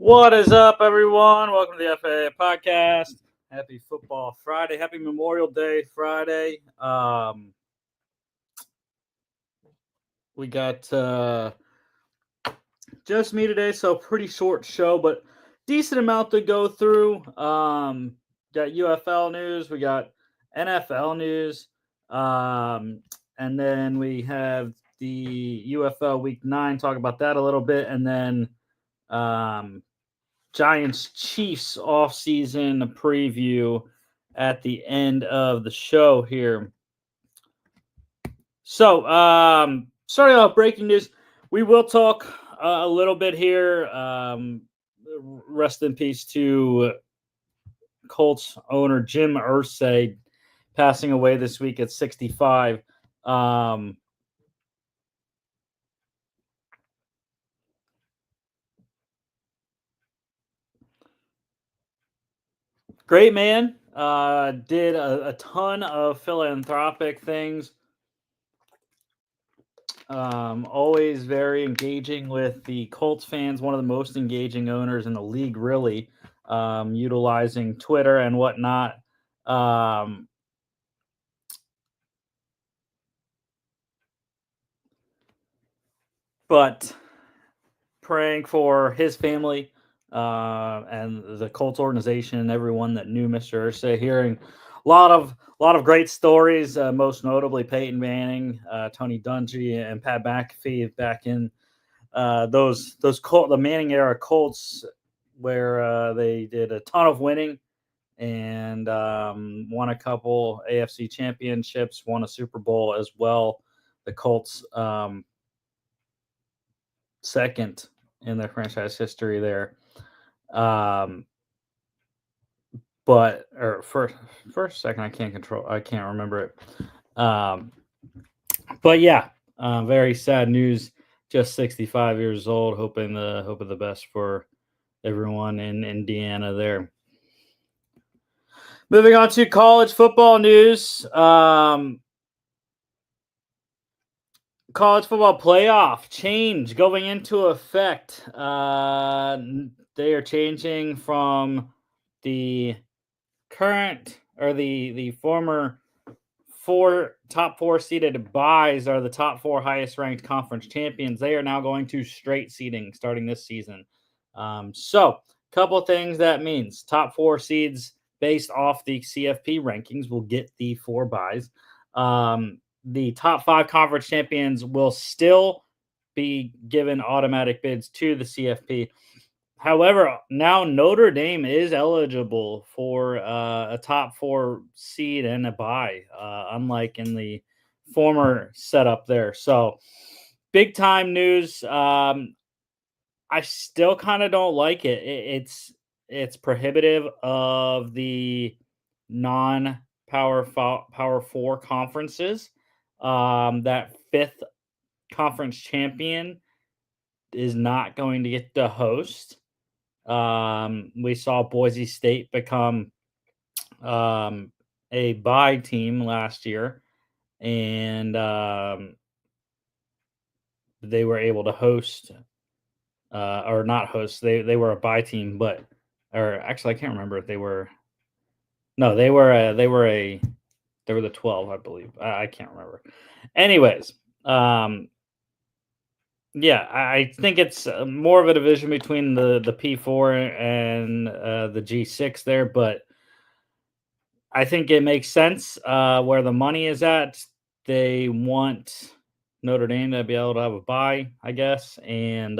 What is up, everyone? Welcome to the FA podcast. Happy Football Friday. Happy Memorial Day Friday. We got just me today, so pretty short show, but decent amount to go through. Got UFL news. We got NFL news. And then we have the UFL Week 9. Talk about that a little bit. And then Giants Chiefs offseason preview at the end of the show here. So, starting off breaking news, we will talk a little bit here. Rest in peace to Colts owner Jim Irsay, passing away this week at 65. Great man. Did a ton of philanthropic things. Always very engaging with the Colts fans. One of the most engaging owners in the league, really, utilizing Twitter and whatnot. But praying for his family and the Colts organization and everyone that knew Mr. Irsay. Hearing a lot of great stories, most notably Peyton Manning, Tony Dungy, and Pat McAfee back in the Manning era Colts, where they did a ton of winning and won a couple AFC championships, won a Super Bowl as well. The Colts second in their franchise history there. But first second, I can't remember it. But yeah, very sad news. Just 65 years old. Hoping the best for everyone in Indiana there. Moving on to college football news. College football playoff change going into effect. They are changing from the current or the former top four seeded buys are the top four highest ranked conference champions. They are now going to straight seeding starting this season. So couple things that means: top four seeds based off the CFP rankings will get the 4 buys. The top 5 conference champions will still be given automatic bids to the CFP. However, now Notre Dame is eligible for a top 4 seed and a bye, unlike in the former setup there. So, big time news. I still kind of don't like it. It's prohibitive of the non-power power 4 conferences. That 5th conference champion is not going to get to host. We saw Boise State become a bye team last year, and they were able to host or not host. They were a bye team, but or actually I can't remember if they were. No, they were the 12, I believe. I can't remember. Anyways, yeah, I think it's more of a division between the P4 and the G6 there, but I think it makes sense where the money is at. They want Notre Dame to be able to have a bye, I guess, and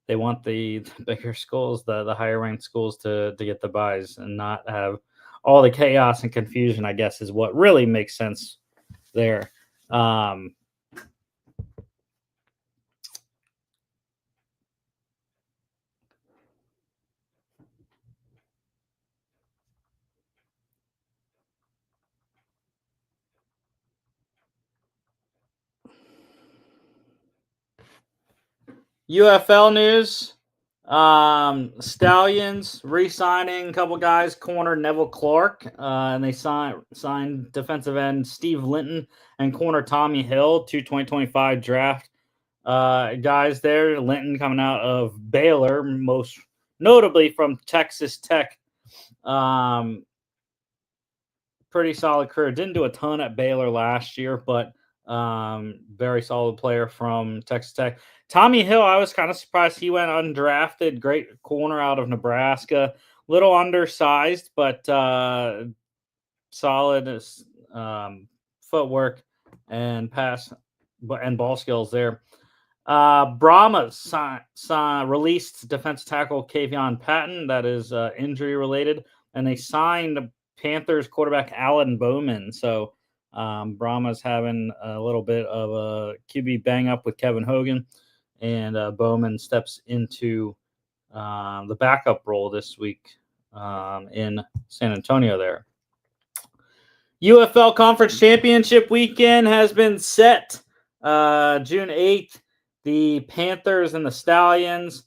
they want the bigger schools, the higher ranked schools, to get the buys and not have all the chaos and confusion, I guess, is what really makes sense there. UFL news. Stallions re-signing a couple guys, corner Neville Clark, and they signed defensive end Steve Linton and corner Tommy Hill to 2025 draft guys there. Linton coming out of Baylor, most notably from Texas Tech. Pretty solid career. Didn't do a ton at Baylor last year, but very solid player from Texas Tech. Tommy Hill, I was kind of surprised he went undrafted. Great corner out of Nebraska. Little undersized, but solid footwork and pass and ball skills there. Brahma released defensive tackle Kavion Patton. That is injury related, and they signed Panthers quarterback Alan Bowman. So Brahma's having a little bit of a QB bang up with Kevin Hogan, and Bowman steps into the backup role this week in San Antonio there. UFL Conference Championship weekend has been set. June 8th, the Panthers and the Stallions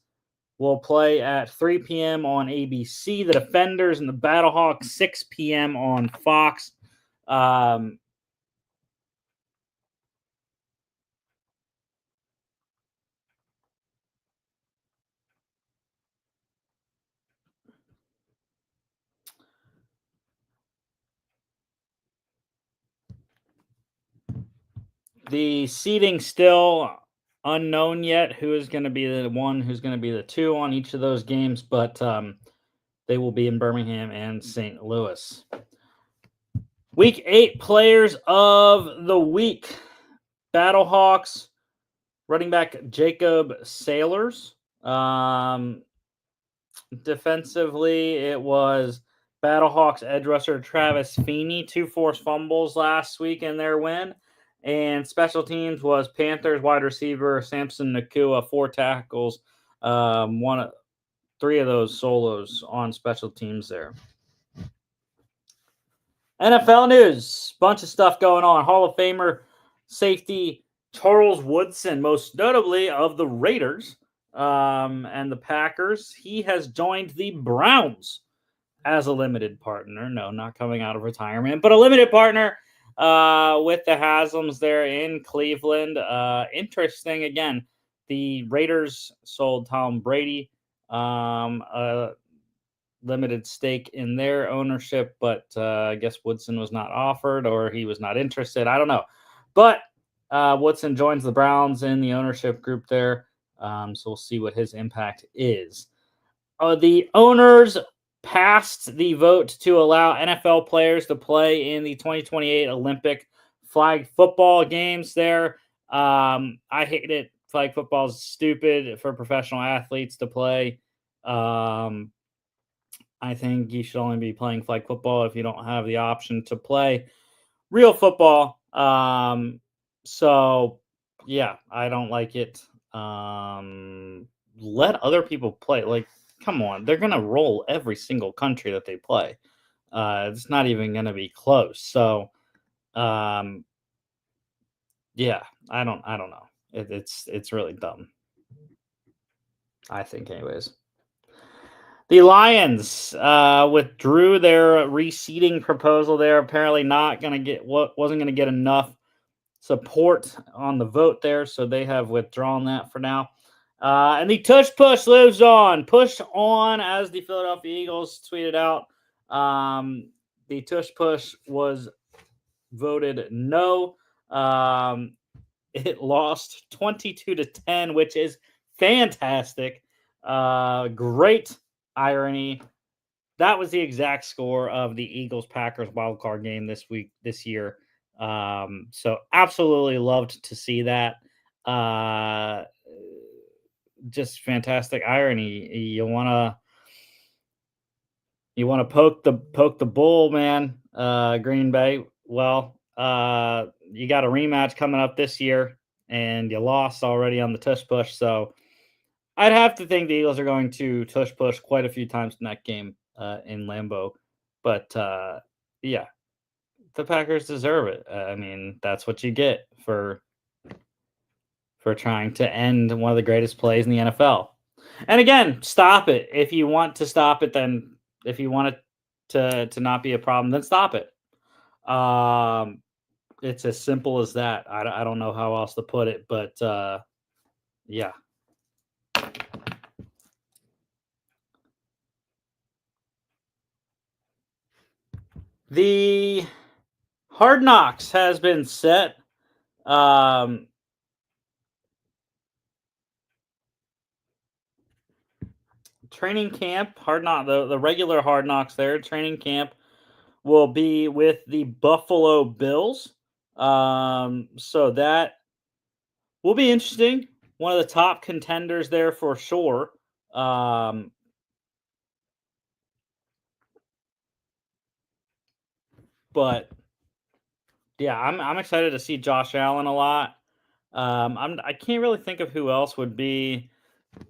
will play at 3 p.m. on ABC. The Defenders and the Battlehawks, 6 p.m. on Fox. The seeding still unknown yet. Who is going to be the one? Who's going to be the two on each of those games? But they will be in Birmingham and St. Louis. Week 8 players of the week. Battlehawks running back Jacob Sailors. Defensively, it was Battlehawks edge rusher Travis Feeney, 2 forced fumbles last week in their win. And special teams was Panthers wide receiver Samson Nakua, 4 tackles, 3 of those solos on special teams there. NFL news, bunch of stuff going on. Hall of Famer safety Charles Woodson, most notably of the Raiders and the Packers. He has joined the Browns as a limited partner. No, not coming out of retirement, but a limited partner with the Haslams there in Cleveland. Interesting, again, the Raiders sold Tom Brady a limited stake in their ownership, but I guess Woodson was not offered or he was not interested. I don't know. But Woodson joins the Browns in the ownership group there. So we'll see what his impact is. The owners passed the vote to allow NFL players to play in the 2028 Olympic flag football games there. I hate it. Flag football is stupid for professional athletes to play. I think you should only be playing flag football if you don't have the option to play real football. So, yeah, I don't like it. Let other people play. Like, come on. They're going to roll every single country that they play. It's not even going to be close. So, yeah, I don't know. It's really dumb. I think, anyways. The Lions withdrew their reseeding proposal. They're apparently not going to get wasn't going to get enough support on the vote there, so they have withdrawn that for now. And the tush push lives on. Push on, as the Philadelphia Eagles tweeted out. The tush push was voted no. It lost 22-10, which is fantastic. Great irony. That was the exact score of the Eagles-Packers wildcard game this year. So absolutely loved to see that. Just fantastic irony. You want to poke the bull, man. Green Bay. Well, you got a rematch coming up this year, and you lost already on the tush push. So I'd have to think the Eagles are going to tush push quite a few times in that game in Lambeau. But yeah, the Packers deserve it. I mean, that's what you get for trying to end one of the greatest plays in the NFL. And again, stop it. If you want to stop it, then if you want it to not be a problem, then stop it. It's as simple as that. I don't know how else to put it, but Yeah. The Hard Knocks has been set. Um, Training camp, the regular Hard Knocks there, training camp will be with the Buffalo Bills. So that will be interesting. One of the top contenders there for sure. Um, but yeah, I'm excited to see Josh Allen a lot. I can't really think of who else would be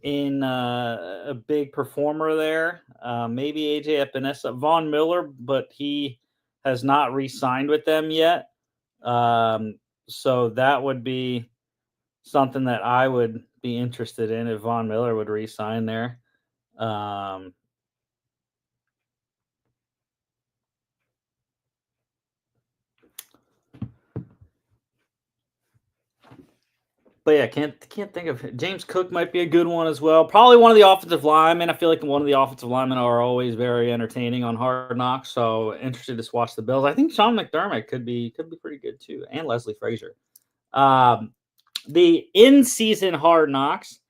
in a big performer there. Maybe AJ Epinesa, Von Miller, but he has not re-signed with them yet. So that would be something that I would be interested in if Von Miller would re-sign there. Um, but yeah, can't think of James Cook might be a good one as well. Probably one of the offensive linemen. I feel like one of the offensive linemen are always very entertaining on Hard Knocks. So interested to watch the Bills. I think Sean McDermott could be pretty good too, and Leslie Frazier. Um, the in-season Hard Knocks,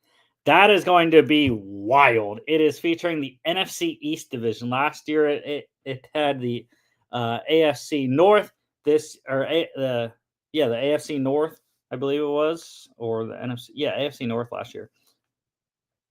that is going to be wild. It is featuring the NFC East division. Last year, it had the AFC North. This or the the AFC North, I believe it was, or the NFC. Yeah, AFC North last year.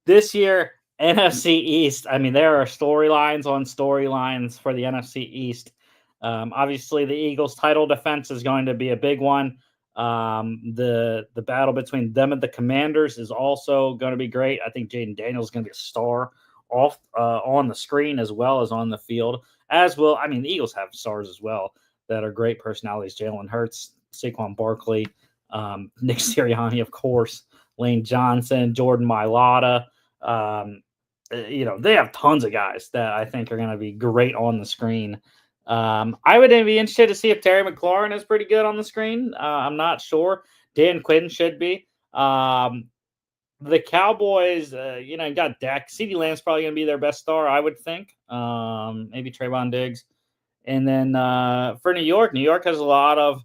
This year, NFC East. I mean, there are storylines on storylines for the NFC East. Obviously, the Eagles' title defense is going to be a big one. The battle between them and the Commanders is also going to be great. I think Jaden Daniels is going to be a star off on the screen as well as on the field. As will, I mean, the Eagles have stars as well that are great personalities. Jalen Hurts, Saquon Barkley, Nick Sirianni, of course, Lane Johnson, Jordan Mailata. They have tons of guys that I think are going to be great on the screen. I would be interested to see if Terry McLaurin is pretty good on the screen. I'm not sure. Dan Quinn should be. The Cowboys, got Dak. CeeDee Lamb's probably going to be their best star, I would think. Maybe Trayvon Diggs. And then for New York has a lot of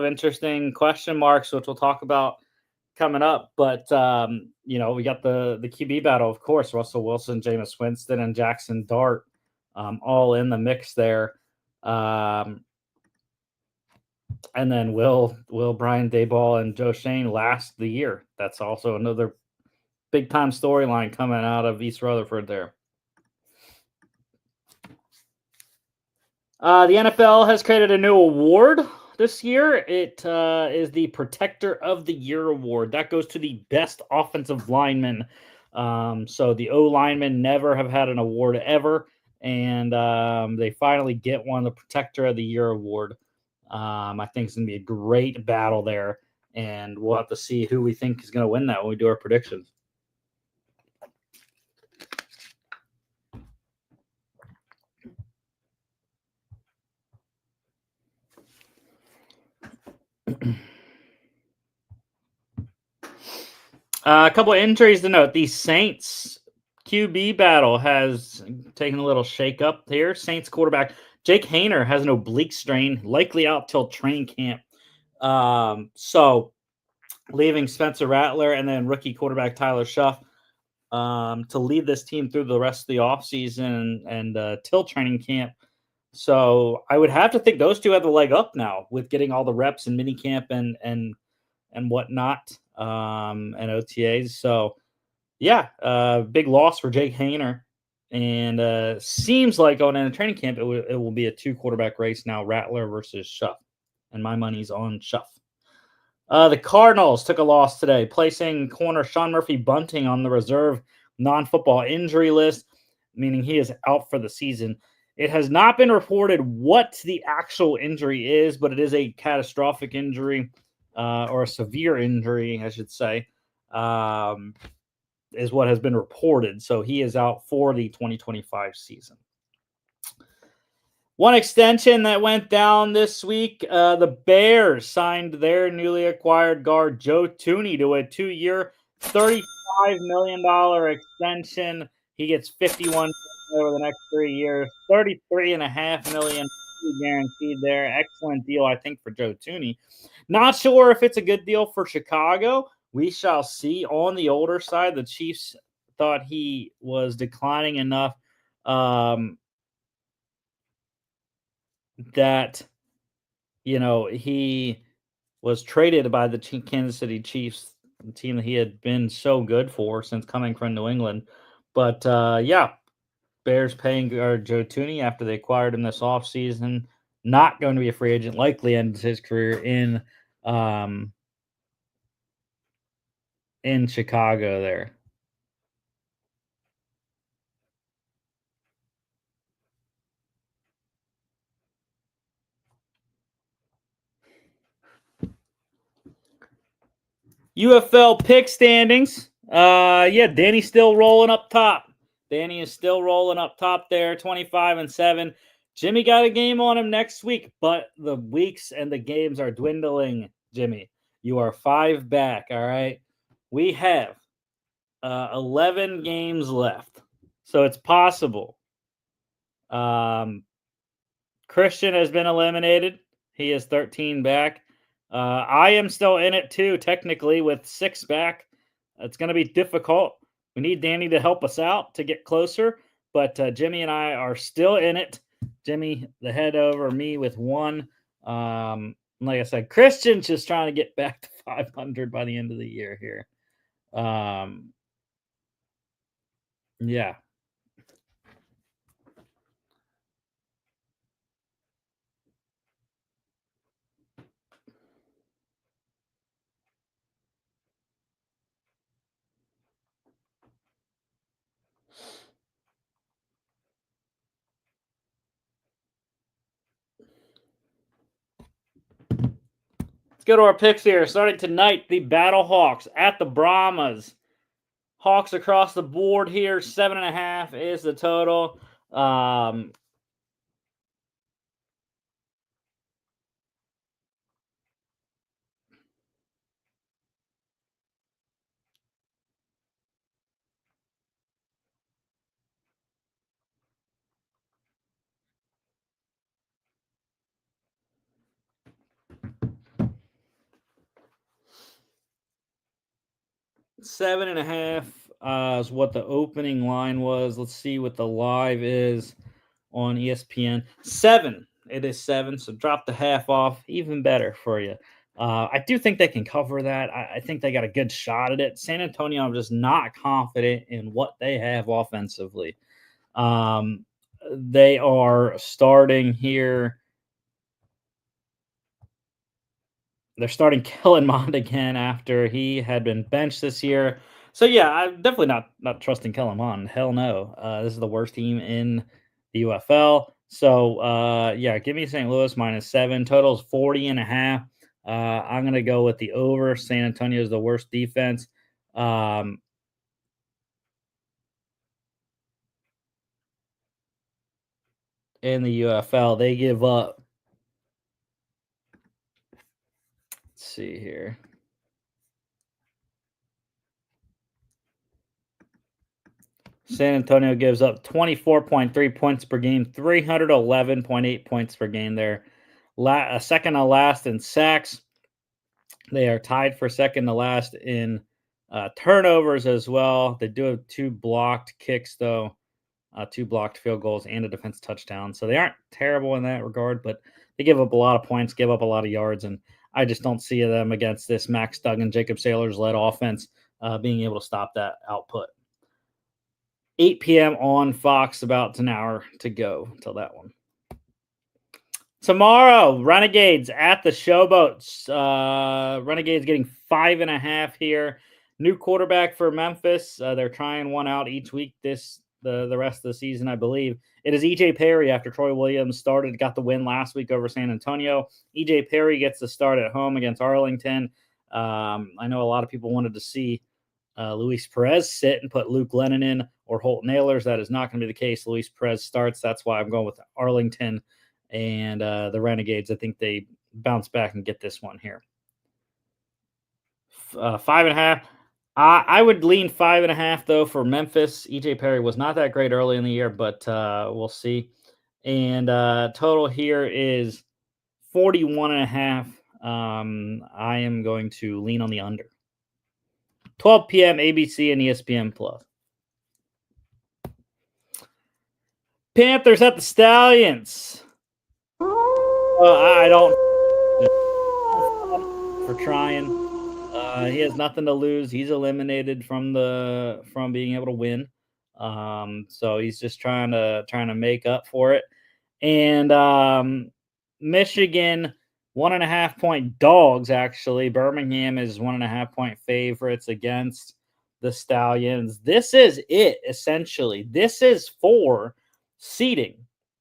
interesting question marks, which we'll talk about coming up. But we got the QB battle, of course. Russell Wilson, Jameis Winston, and Jackson Dart, all in the mix there. Um, and then will Brian Dayball and Joe Shane last the year? That's also another big time storyline coming out of East Rutherford there. The NFL has created a new award this year. It is the Protector of the Year award. That goes to the best offensive lineman. So the O linemen never have had an award ever, and they finally get one, the Protector of the Year award. I think it's going to be a great battle there, and we'll have to see who we think is going to win that when we do our predictions. A couple of injuries to note. The Saints QB battle has taken a little shakeup here. Saints quarterback Jake Hayner has an oblique strain, likely out till training camp. So leaving Spencer Rattler and then rookie quarterback Tyler Shuff to lead this team through the rest of the offseason and till training camp. So I would have to think those two have the leg up now with getting all the reps in minicamp and whatnot, and OTAs. So yeah, big loss for Jake Hayner. And seems like going into training camp, it will be a 2 quarterback race now, Rattler versus Shuff. And my money's on Shuff. The Cardinals took a loss today, placing corner Sean Murphy Bunting on the reserve non-football injury list, meaning he is out for the season. It has not been reported what the actual injury is, but it is a catastrophic injury, or a severe injury, I should say, is what has been reported. So he is out for the 2025 season. One extension that went down this week, the Bears signed their newly acquired guard Joe Thuney to a 2-year, $35 million extension. He gets 51 over the next 3 years. 33.5 million guaranteed there. Excellent deal, I think, for Joe Tooney. Not sure if it's a good deal for Chicago. We shall see. On the older side, the Chiefs thought he was declining enough that he was traded by the Kansas City Chiefs, the team that he had been so good for since coming from New England. But yeah, Bears paying Joe Tooney after they acquired him this offseason. Not going to be a free agent, likely ends his career um, in Chicago there. UFL pick standings. Yeah, Danny's still rolling up top. Danny is still rolling up top there, 25-7. Jimmy got a game on him next week, but the weeks and the games are dwindling. Jimmy, you are 5 back. All right, we have 11 games left, so it's possible. Christian has been eliminated. He is 13 back. I am still in it too, technically, with 6 back. It's going to be difficult. We need Danny to help us out to get closer, but Jimmy and I are still in it. Jimmy, the head over, me with 1. Like I said, Christian's just trying to get back to 500 by the end of the year here. Yeah. Let's go to our picks here. Starting tonight, the Battle Hawks at the Brahmas. Hawks across the board here. 7.5 is the total. 7.5 is what the opening line was. Let's see what the live is on ESPN. 7. It is 7. So drop the half off. Even better for you. I do think they can cover that. I think they got a good shot at it. San Antonio, I'm just not confident in what they have offensively. They are starting here. They're starting Kellen Mond again after he had been benched this year. So yeah, I'm definitely not trusting Kellen Mond. Hell no. This is the worst team in the UFL. So yeah, give me St. Louis -7. Total's 40.5. I'm gonna go with the over. San Antonio is the worst defense. Um, in the UFL. They give up. Let's see here. San Antonio gives up 24.3 points per game, 311.8 points per game. They're second to last in sacks. They are tied for second to last in turnovers as well. They do have 2 blocked kicks, though, 2 blocked field goals, and a defense touchdown. So they aren't terrible in that regard, but they give up a lot of points, give up a lot of yards, and I just don't see them against this Max Duggan, Jacob Sailors led offense being able to stop that output. 8 p.m. on Fox, about an hour to go until that one. Tomorrow, Renegades at the Showboats. Renegades getting 5.5 here. New quarterback for Memphis. They're trying one out each week the rest of the season, I believe. It is EJ Perry after Troy Williams got the win last week over San Antonio. EJ Perry gets the start at home against Arlington. I know a lot of people wanted to see Luis Perez sit and put Luke Lennon in or Holt Nailers. That is not going to be the case. Luis Perez starts. That's why I'm going with Arlington and the Renegades. I think they bounce back and get this one here. 5.5. I would lean 5.5 though for Memphis. EJ Perry was not that great early in the year, but we'll see. And total here is 41.5. I am going to lean on the under. 12 p.m. ABC and ESPN Plus. Panthers at the Stallions. I don't for trying. He has nothing to lose. He's eliminated from being able to win. So he's just trying to make up for it. And Michigan 1.5 point dogs. Actually, Birmingham is 1.5 point favorites against the Stallions. This is it essentially. This is for seeding.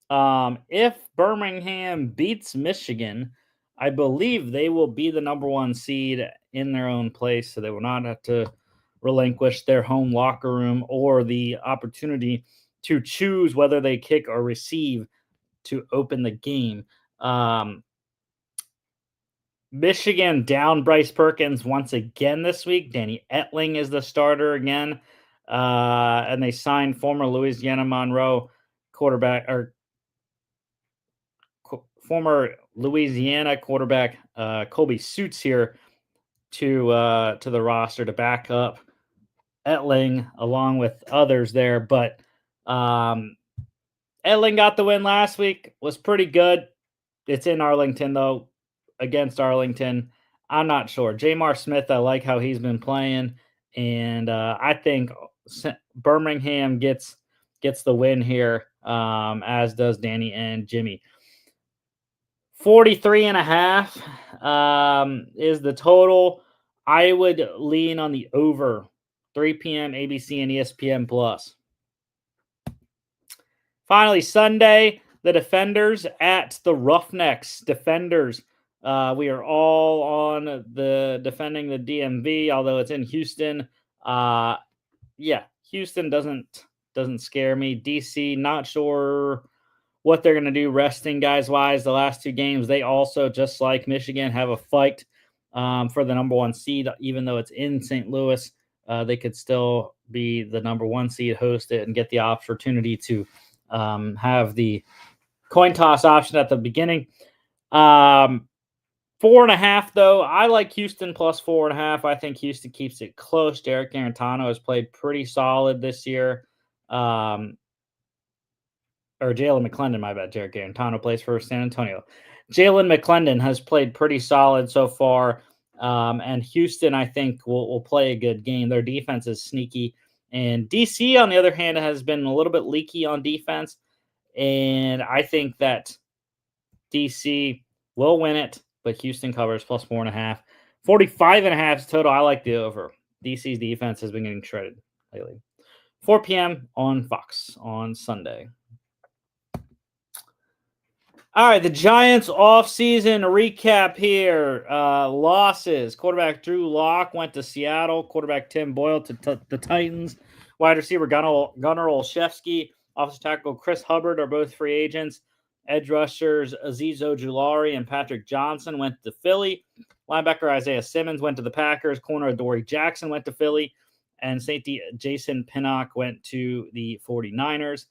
If Birmingham beats Michigan, I believe they will be the number one seed in their own place, so they will not have to relinquish their home locker room or the opportunity to choose whether they kick or receive to open the game. Michigan down Bryce Perkins once again this week. Danny Etling is the starter again. And they signed former Louisiana Monroe quarterback or former Louisiana quarterback Colby Suits here to the roster to back up Etling along with others there. But Etling got the win last week, was pretty good. It's in Arlington though, against Arlington. I'm not sure. Jamar Smith, I like how he's been playing, and I think Birmingham gets the win here, as does Danny and Jimmy. 43.5 is the total. I would lean on the over. 3 p.m. ABC and ESPN Plus. Finally, Sunday, the Defenders at the Roughnecks. Defenders. We are all on the defending the DMV, although it's in Houston. Yeah, Houston doesn't scare me. DC, not sure what they're going to do resting guys wise. The last two games, they also, just like Michigan, have a fight for the number one seed, even though it's in St. Louis. They could still be the number one seed, host it, and get the opportunity to have the coin toss option at the beginning. 4.5 though. I like Houston plus 4.5. I think Houston keeps it close. Derek Garantano has played pretty solid this year. Or Jalen McClendon, my bad. Derek Garantano plays for San Antonio. Jalen McClendon has played pretty solid so far. And Houston, I think, will play a good game. Their defense is sneaky. And DC, on the other hand, has been a little bit leaky on defense. And I think that DC will win it, but Houston covers plus 4.5. 45.5 is total. I like the over. DC's defense has been getting shredded lately. 4 p.m. on Fox on Sunday. All right, the Giants offseason recap here. Losses. Quarterback Drew Lock went to Seattle. Quarterback Tim Boyle to the Titans. Wide receiver Gunnar Olszewski. Offensive tackle Chris Hubbard are both free agents. Edge rushers Azeez Ojulari and Patrick Johnson went to Philly. Linebacker Isaiah Simmons went to the Packers. Corner Adoree Jackson went to Philly. And safety Jason Pinnock went to the 49ers.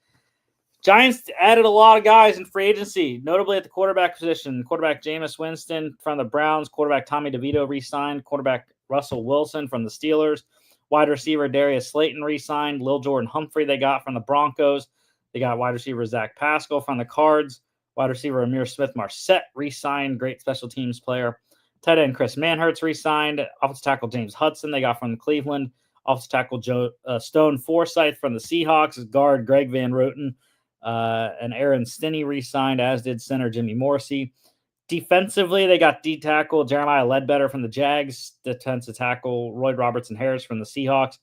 Giants added a lot of guys in free agency, notably at the quarterback position. Quarterback Jameis Winston from the Browns. Quarterback Tommy DeVito re-signed. Quarterback Russell Wilson from the Steelers. Wide receiver Darius Slayton re-signed. Lil Jordan Humphrey they got from the Broncos. They got wide receiver Zach Pascal from the Cards. Wide receiver Amir Smith-Marset re-signed. Great special teams player. Tight end Chris Manhertz re-signed. Offensive tackle James Hudson they got from Cleveland. Offensive tackle Stone Forsythe from the Seahawks. Guard Greg Van Roten. And Aaron Stinney re-signed, as did center Jimmy Morsey. Defensively, they got D tackle Jeremiah Ledbetter from the Jags, defensive tackle Roy Robertson Harris from the Seahawks,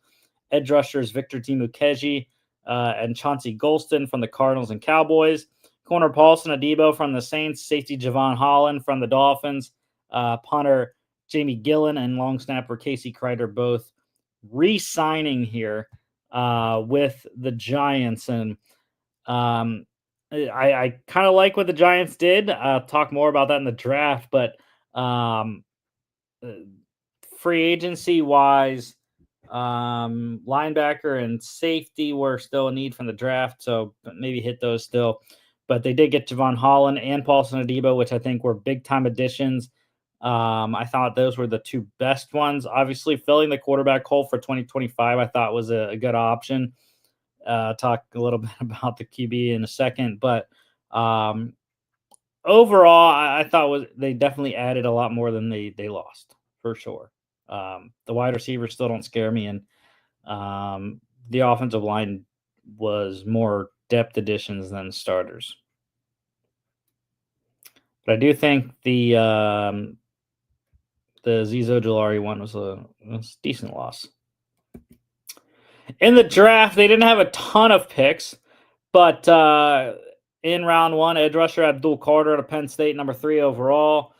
edge rushers Victor Dimukeji and Chauncey Golston from the Cardinals and Cowboys, corner Paulson Adebo from the Saints, safety Javon Holland from the Dolphins, punter Jamie Gillen and long snapper Casey Kreider both re-signing here with the Giants. And I kind of like what the Giants did. I'll talk more about that in the draft, but free agency wise, Linebacker and safety were still a need from the draft, so maybe hit those still. But they did get Javon Holland and Paulson Adebo, which I think were big time additions. I thought those were the two best ones. Obviously, filling the quarterback hole for 2025, I thought was a good option. Talk a little bit about the QB in a second, but um, overall, I thought they definitely added a lot more than they lost for sure. The wide receivers still don't scare me, and the offensive line was more depth additions than starters. But I do think the Zizo Jalari one was a decent loss. In the draft, they didn't have a ton of picks, but in round one, edge rusher Abdul Carter out of Penn State, number 3 overall.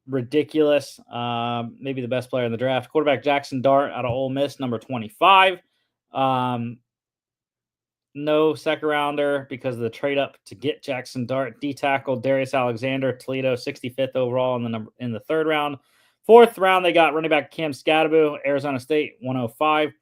Ridiculous. Maybe the best player in the draft. Quarterback Jackson Dart out of Ole Miss, number 25. No second rounder because of the trade up to get Jackson Dart. D tackle Darius Alexander, Toledo, 65th overall in the third round. Fourth round, they got running back Cam Scadaboo, Arizona State, 105.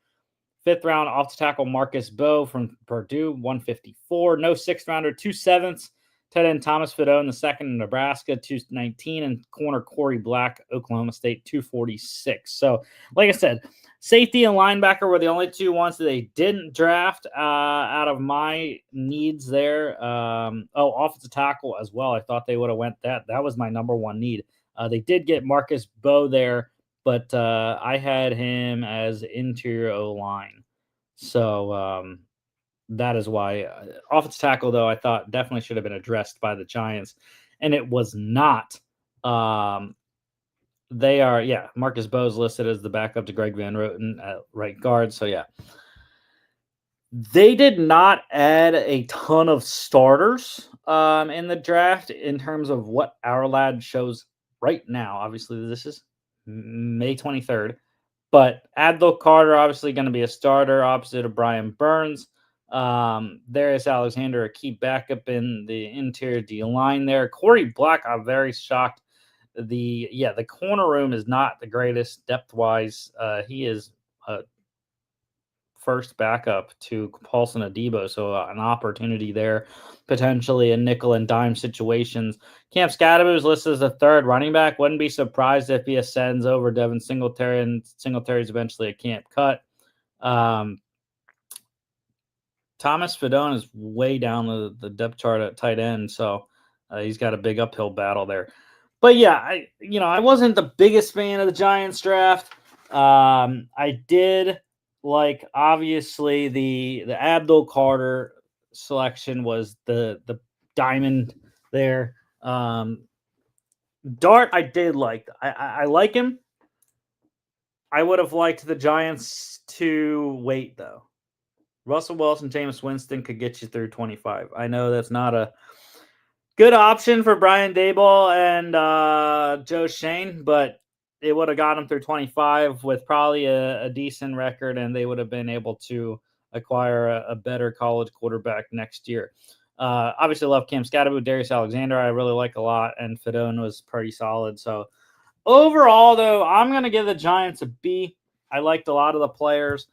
Fifth round, off the tackle Marcus Bowe from Purdue, 154. No sixth rounder, 2/7. Tight end Thomas Fido in the second in Nebraska, 219. And corner Corey Black, Oklahoma State, 246. So, like I said, safety and linebacker were the only two ones that they didn't draft out of my needs there. Offensive tackle as well. I thought they would have went that. That was my number one need. They did get Marcus Bowe there, but I had him as interior O-line. So that is why. Offensive tackle, though, I thought definitely should have been addressed by the Giants, and it was not. They are, Marcus Bowe's listed as the backup to Greg Van Roten at right guard. So, yeah. They did not add a ton of starters in the draft in terms of what our lad shows right now. Obviously, this is May 23rd. But Abdul Carter, obviously going to be a starter opposite of Brian Burns. Darius Alexander, a key backup in the interior D line there. Corey Black, I'm very shocked. The corner room is not the greatest depth wise. He is a first backup to Paulson Adebo, so an opportunity there, potentially in nickel and dime situations. Cam Scadaboo is listed as a third running back. Wouldn't be surprised if he ascends over Devin Singletary, and Singletary's eventually a camp cut. Thomas Fidone is way down the depth chart at tight end, so he's got a big uphill battle there. But yeah, I wasn't the biggest fan of the Giants draft. I did like, obviously, the Abdul Carter selection was the diamond there. Dart, I did like. I like him. I would have liked the Giants to wait, though. Russell Wilson, Jameis Winston could get you through 25. I know that's not a good option for Brian Daboll and Joe Shane, but it would have got him through 25 with probably a decent record, and they would have been able to acquire a better college quarterback next year. Obviously, love Cam Scadaboo, Darius Alexander. I really like a lot, and Fidone was pretty solid. So overall, though, I'm going to give the Giants a B. I liked a lot of the players,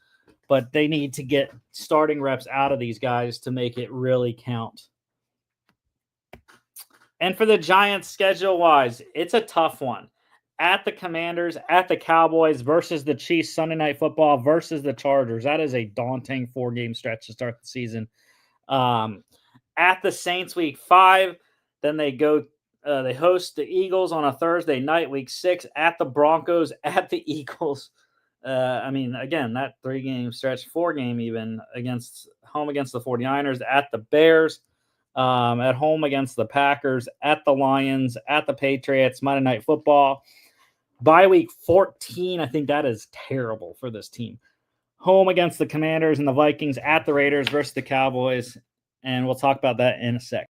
but they need to get starting reps out of these guys to make it really count. And for the Giants, schedule-wise, it's a tough one. At the Commanders, at the Cowboys, versus the Chiefs, Sunday Night Football, versus the Chargers. That is a daunting 4-game stretch to start the season. At the Saints, week 5, then they host the Eagles on a Thursday night, week 6, at the Broncos, at the Eagles. Again, that 3-game stretch, 4-game even, home against the 49ers, at the Bears, at home against the Packers, at the Lions, at the Patriots, Monday Night Football. By week 14, I think that is terrible for this team. Home against the Commanders and the Vikings, at the Raiders versus the Cowboys, and we'll talk about that in a sec.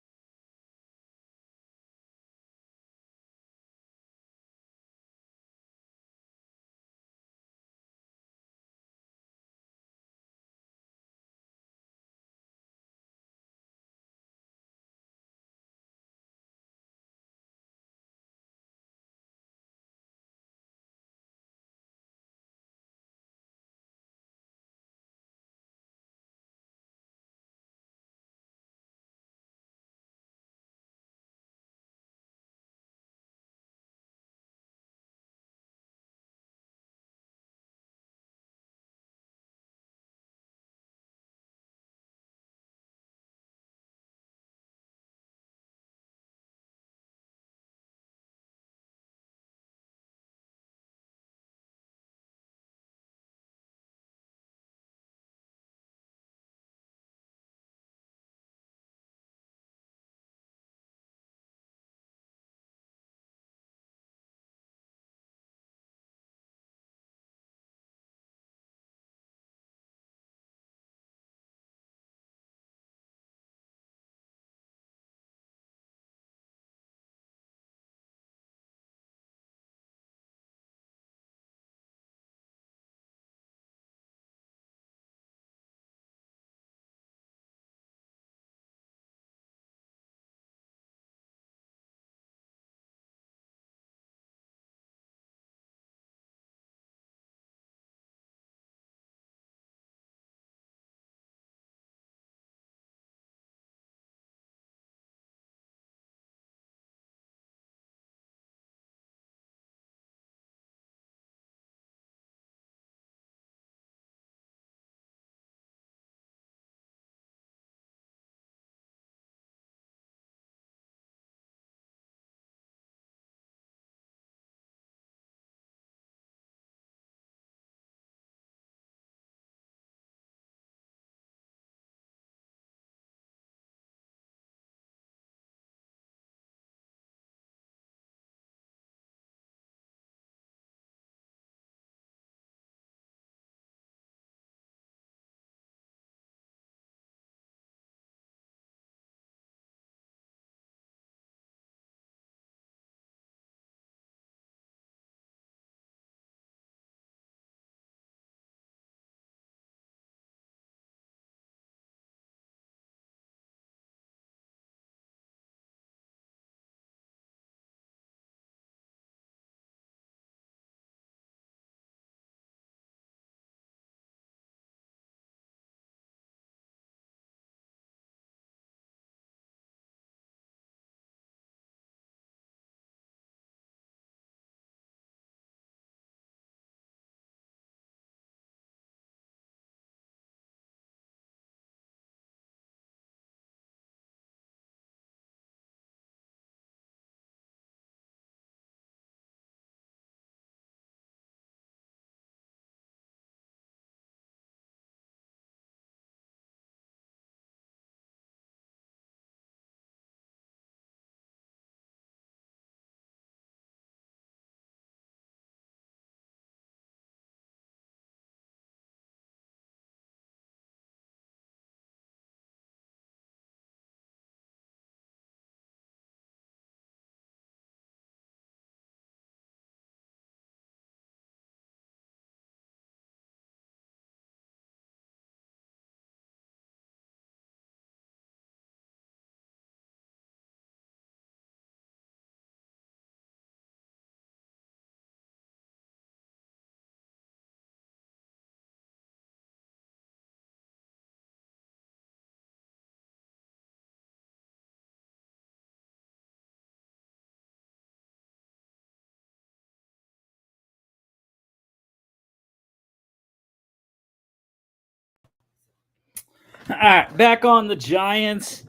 All right, back on the Giants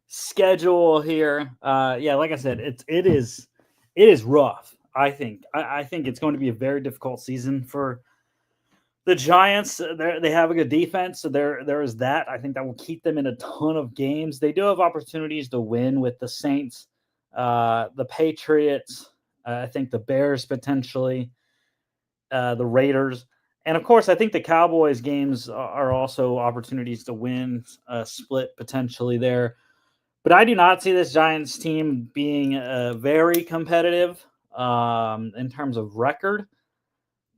schedule here. Yeah, like I said, it is rough. I think it's going to be a very difficult season for the Giants. They have a good defense, so there is that. I think that will keep them in a ton of games. They do have opportunities to win with the Saints, the Patriots. I think the Bears potentially, the Raiders, and of course, I think the Cowboys games are also opportunities to win. Split potentially there, but I do not see this Giants team being very competitive in terms of record.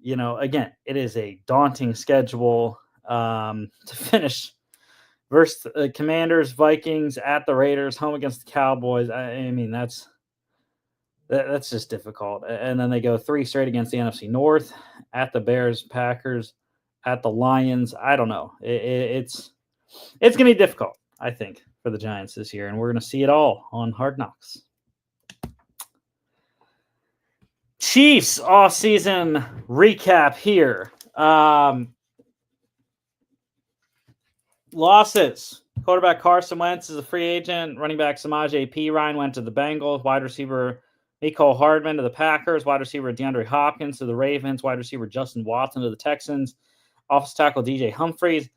Again, it is a daunting schedule to finish versus the Commanders, Vikings, at the Raiders, home against the Cowboys. I mean, that's just difficult. And then they go three straight against the NFC North, at the Bears, Packers, at the Lions. I don't know. It's going to be difficult, I think, for the Giants this year, and we're going to see it all on Hard Knocks. Chiefs off-season recap here. Losses. Quarterback Carson Wentz is a free agent. Running back Samaje Perine went to the Bengals. Wide receiver Mecole Hardman to the Packers. Wide receiver DeAndre Hopkins to the Ravens. Wide receiver Justin Watson to the Texans. Offensive tackle DJ Humphries.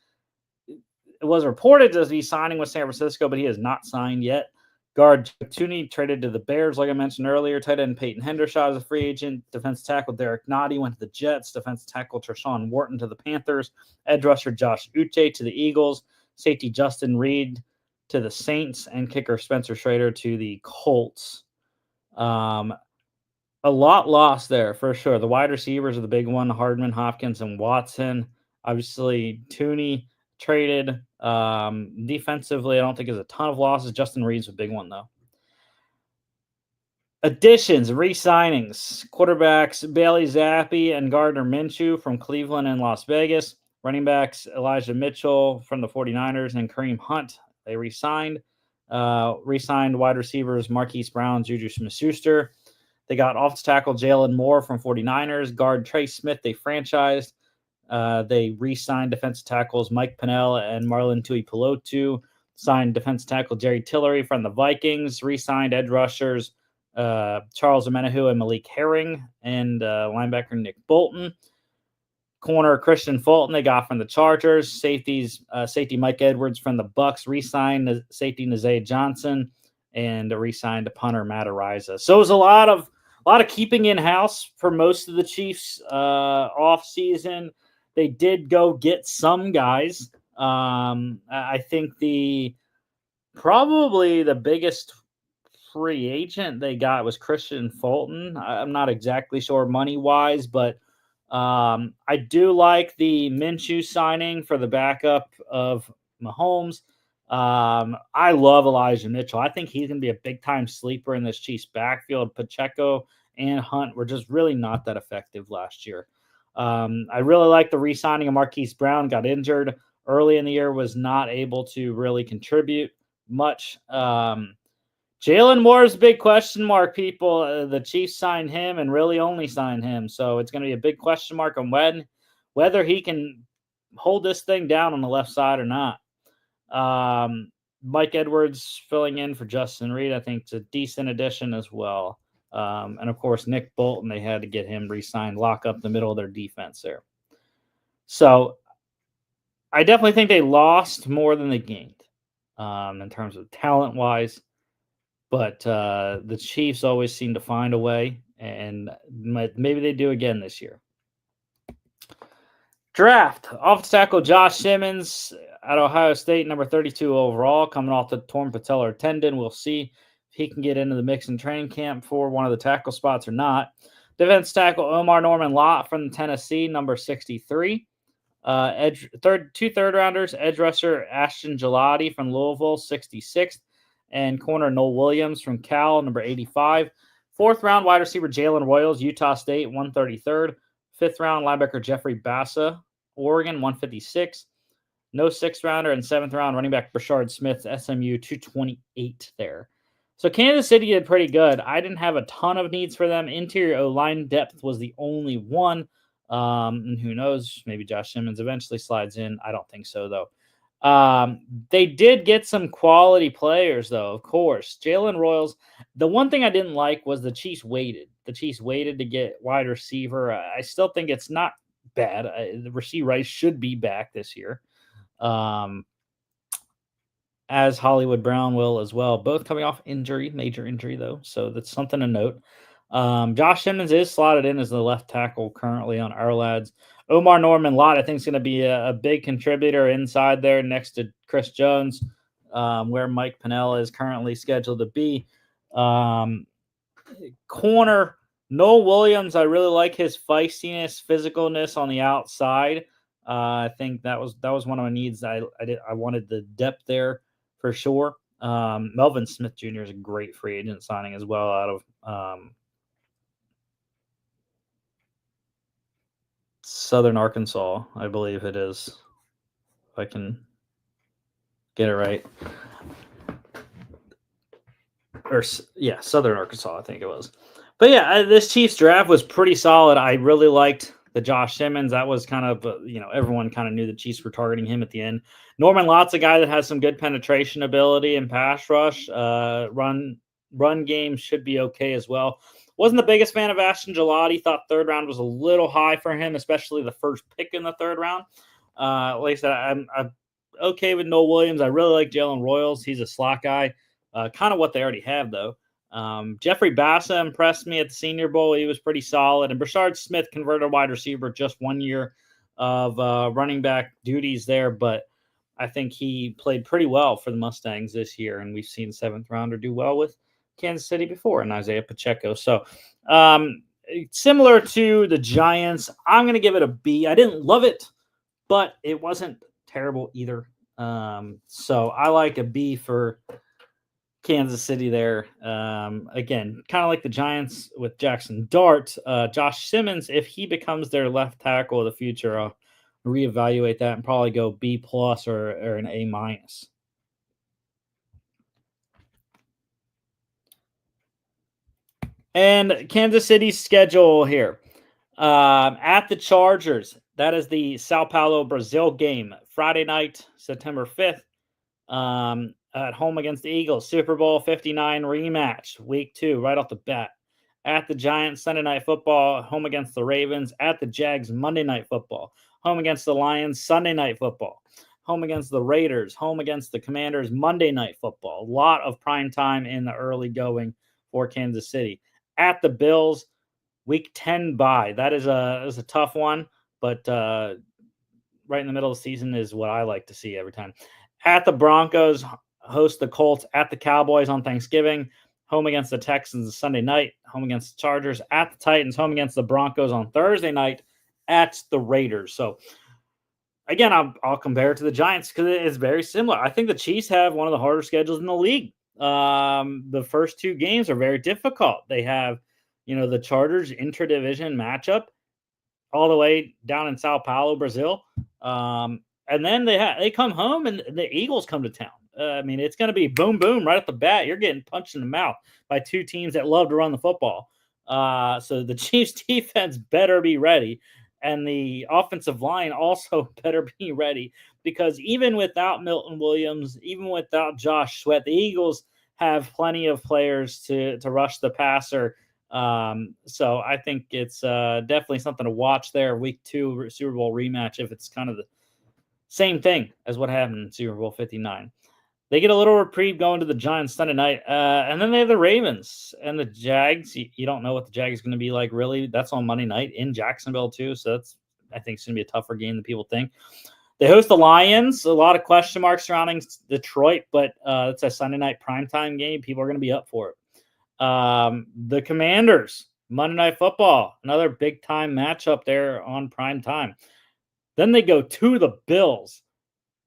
It was reported to be signing with San Francisco, but he has not signed yet. Guard Tooney traded to the Bears, like I mentioned earlier. Tight end Peyton Hendershot is a free agent. Defensive tackle Derek Nottie went to the Jets. Defensive tackle Treshaun Wharton to the Panthers. Edge rusher Josh Uche to the Eagles. Safety Justin Reed to the Saints. And kicker Spencer Schrader to the Colts. A lot lost there for sure. The wide receivers are the big one: Hardman, Hopkins, and Watson. Obviously, Tooney traded. Defensively, I don't think there's a ton of losses. Justin Reed's a big one, though. Additions, re-signings. Quarterbacks Bailey Zappi and Gardner Minshew from Cleveland and Las Vegas. Running backs Elijah Mitchell from the 49ers and Kareem Hunt. They re-signed. Re-signed wide receivers Marquise Brown, Juju Smith-Schuster. They got offensive tackle Jalen Moore from 49ers. Guard Trey Smith, they franchised. They re-signed defensive tackles Mike Pennell and Marlon Tuipulotu. Signed defensive tackle Jerry Tillery from the Vikings. Re-signed edge rushers Charles Omenihu and Malik Herring, and linebacker Nick Bolton. Corner Christian Fulton they got from the Chargers. Safety Mike Edwards from the Bucks. Re-signed safety Nazay Johnson, and re-signed punter Matt Ariza. So it was a lot of keeping in house for most of the Chiefs off season. They did go get some guys. I think probably the biggest free agent they got was Christian Fulton. I'm not exactly sure money wise, but I do like the Minshew signing for the backup of Mahomes. I love Elijah Mitchell. I think he's going to be a big time sleeper in this Chiefs backfield. Pacheco and Hunt were just really not that effective last year. I really like the re-signing of Marquise Brown. Got injured early in the year, was not able to really contribute much. Jalen Moore's a big question mark, people. The Chiefs signed him and really only signed him. So it's going to be a big question mark on whether he can hold this thing down on the left side or not. Mike Edwards filling in for Justin Reed, I think it's a decent addition as well. And of course, Nick Bolton, they had to get him re-signed, lock up the middle of their defense there. So I definitely think they lost more than they gained in terms of talent-wise. But the Chiefs always seem to find a way, and maybe they do again this year. Draft. Offensive tackle Josh Simmons at Ohio State, number 32 overall, coming off the torn patellar tendon. We'll see if he can get into the mix in training camp for one of the tackle spots or not. Defense tackle Omar Norman Lott from Tennessee, number 63. Two third rounders, edge rusher Ashton Gelati from Louisville, 66th. And corner Noel Williams from Cal, number 85. Fourth round wide receiver Jalen Royals, Utah State, 133rd. Fifth round linebacker Jeffrey Bassa, Oregon, 156. No sixth rounder. And seventh round running back Brashard Smith, SMU, 228 there. So Kansas City did pretty good. I didn't have a ton of needs for them. Interior O-line depth was the only one. And who knows, maybe Josh Simmons eventually slides in. I don't think so, though. They did get some quality players, though, of course. Jalen Royals. The one thing I didn't like was the Chiefs waited. The Chiefs waited to get wide receiver. I still think it's not bad. The Rasheed Rice should be back this year. Um, as Hollywood Brown will as well. Both coming off injury, major injury though, so that's something to note. Josh Simmons is slotted in as the left tackle currently on our lads. Omar Norman Lott, I think, is going to be a big contributor inside there next to Chris Jones, where Mike Pennell is currently scheduled to be. Um, Corner Noel Williams, I really like his feistiness, physicalness on the outside. I think that was one of my needs. I wanted the depth there for sure. Melvin Smith Jr. is a great free agent signing as well out of Southern Arkansas, I believe it is. If I can get it right. Or yeah, Southern Arkansas, I think it was. But yeah, this Chiefs draft was pretty solid. I really liked the Josh Simmons. That was kind of everyone kind of knew the Chiefs were targeting him at the end. Norman Lott's a guy that has some good penetration ability and pass rush. Run game should be okay as well. Wasn't the biggest fan of Ashton Gelati. Thought third round was a little high for him, especially the first pick in the third round. Like I said, I'm okay with Noel Williams. I really like Jalen Royals. He's a slot guy. Kind of what they already have, though. Jeffrey Bassa impressed me at the Senior Bowl. He was pretty solid. And Brashard Smith converted wide receiver just 1 year of running back duties there. But I think he played pretty well for the Mustangs this year. And we've seen seventh rounder do well with Kansas City before and Isaiah Pacheco. So similar to the Giants, I'm going to give it a B. I didn't love it, but it wasn't terrible either. So I like a B for Kansas City there. Again, kind of like the Giants with Jackson Dart. Josh Simmons, if he becomes their left tackle of the future, I'll reevaluate that and probably go B plus or an A minus. And Kansas City's schedule here. At the Chargers, that is the Sao Paulo, Brazil game. Friday night, September 5th. At home against the Eagles, Super Bowl 59 rematch, week 2, right off the bat. At the Giants, Sunday Night Football, home against the Ravens. At the Jags, Monday Night Football. Home against the Lions, Sunday Night Football. Home against the Raiders, home against the Commanders, Monday Night Football. A lot of prime time in the early going for Kansas City. At the Bills, week 10 bye. That is a tough one, but right in the middle of the season is what I like to see every time. At the Broncos, host the Colts. At the Cowboys on Thanksgiving. Home against the Texans Sunday night. Home against the Chargers. At the Titans. Home against the Broncos on Thursday night. At the Raiders. So, again, I'll compare it to the Giants because it's very similar. I think the Chiefs have one of the harder schedules in the league. The first 2 games are very difficult. They have, the Chargers interdivision matchup all the way down in Sao Paulo, Brazil. And then they come home and the Eagles come to town. I mean, it's going to be boom, boom right at the bat. You're getting punched in the mouth by 2 teams that love to run the football. So the Chiefs defense better be ready. And the offensive line also better be ready because even without Milton Williams, even without Josh Sweat, the Eagles have plenty of players to rush the passer. So I think it's definitely something to watch there. Week 2 Super Bowl rematch if it's kind of the same thing as what happened in Super Bowl 59. They get a little reprieve going to the Giants Sunday night. And then they have the Ravens and the Jags. You don't know what the Jags is going to be like, really. That's on Monday night in Jacksonville, too. So I think it's going to be a tougher game than people think. They host the Lions. A lot of question marks surrounding Detroit, but it's a Sunday night primetime game. People are going to be up for it. The Commanders, Monday Night Football, another big-time matchup there on prime time. Then they go to the Bills.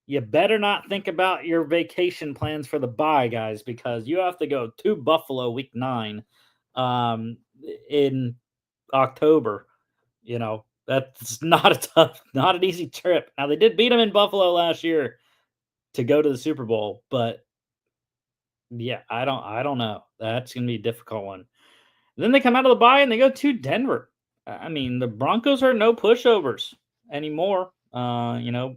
You better not think about your vacation plans for the bye, guys, because you have to go to Buffalo week 9 in October. That's not not an easy trip. Now, they did beat them in Buffalo last year to go to the Super Bowl, but yeah, I don't know. That's going to be a difficult one. Then they come out of the bye and they go to Denver. I mean, the Broncos are no pushovers anymore.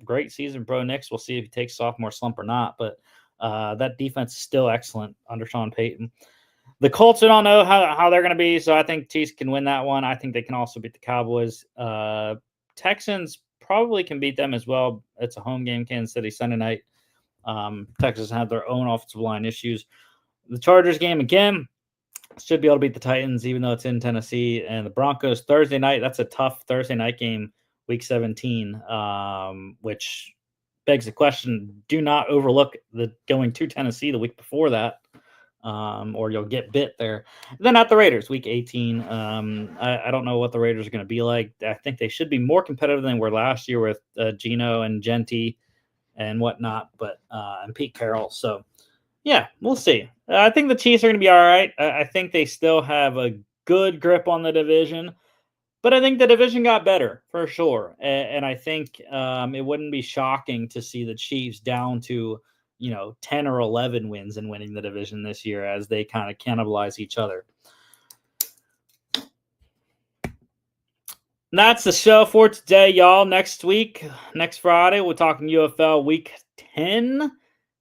Great season, Bro Nix. We'll see if he takes sophomore slump or not. But that defense is still excellent under Sean Payton. The Colts, I don't know how they're going to be, so I think Chiefs can win that one. I think they can also beat the Cowboys. Texans probably can beat them as well. It's a home game, Kansas City, Sunday night. Texas had their own offensive line issues. The Chargers game, again, should be able to beat the Titans, even though it's in Tennessee. And the Broncos, Thursday night, that's a tough Thursday night game, week 17, which begs the question, do not overlook the going to Tennessee the week before that. Or you'll get bit there. Then at the Raiders, week 18. I don't know what the Raiders are going to be like. I think they should be more competitive than they were last year with Geno and Genti and whatnot, but and Pete Carroll. So, yeah, we'll see. I think the Chiefs are going to be all right. I think they still have a good grip on the division, but I think the division got better for sure. And I think it wouldn't be shocking to see the Chiefs down to 10 or 11 wins and winning the division this year as they kind of cannibalize each other. And that's the show for today, y'all. Next Friday, we're talking UFL Week 10.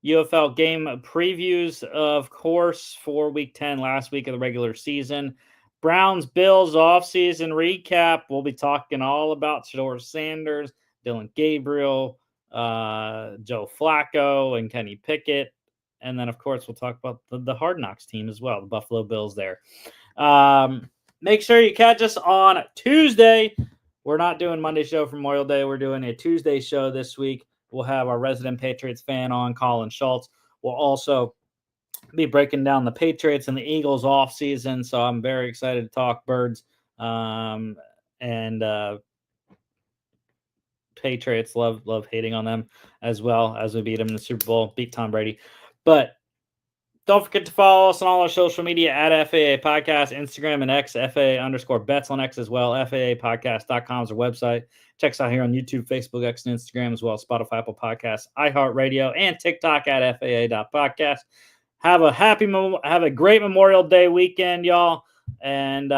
UFL game previews, of course, for Week 10, last week of the regular season. Browns Bills offseason recap. We'll be talking all about Shedeur Sanders, Dylan Gabriel, Joe Flacco, and Kenny Pickett. And then, of course, we'll talk about the Hard Knocks team as well, the Buffalo Bills there. Make sure you catch us on Tuesday. We're not doing Monday show for Memorial Day. We're doing a Tuesday show this week. We'll have our resident Patriots fan on, Colin Schultz. We'll also be breaking down the Patriots and the Eagles off season. So I'm very excited to talk Birds and Patriots. Love hating on them as well as we beat them in the Super Bowl, beat Tom Brady. But don't forget to follow us on all our social media at FAA Podcast, Instagram and X, FAA_bets on X as well. FAApodcast.com is our website. Check us out here on YouTube, Facebook, X, and Instagram as well. Spotify, Apple Podcasts, iHeartRadio, and TikTok at FAA.podcast. Have a great Memorial Day weekend, y'all. And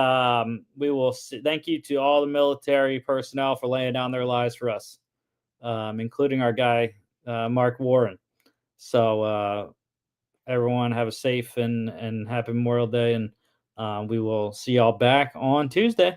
we will thank you to all the military personnel for laying down their lives for us, including our guy, Mark Warren. So, everyone have a safe and happy Memorial Day, and we will see y'all back on Tuesday.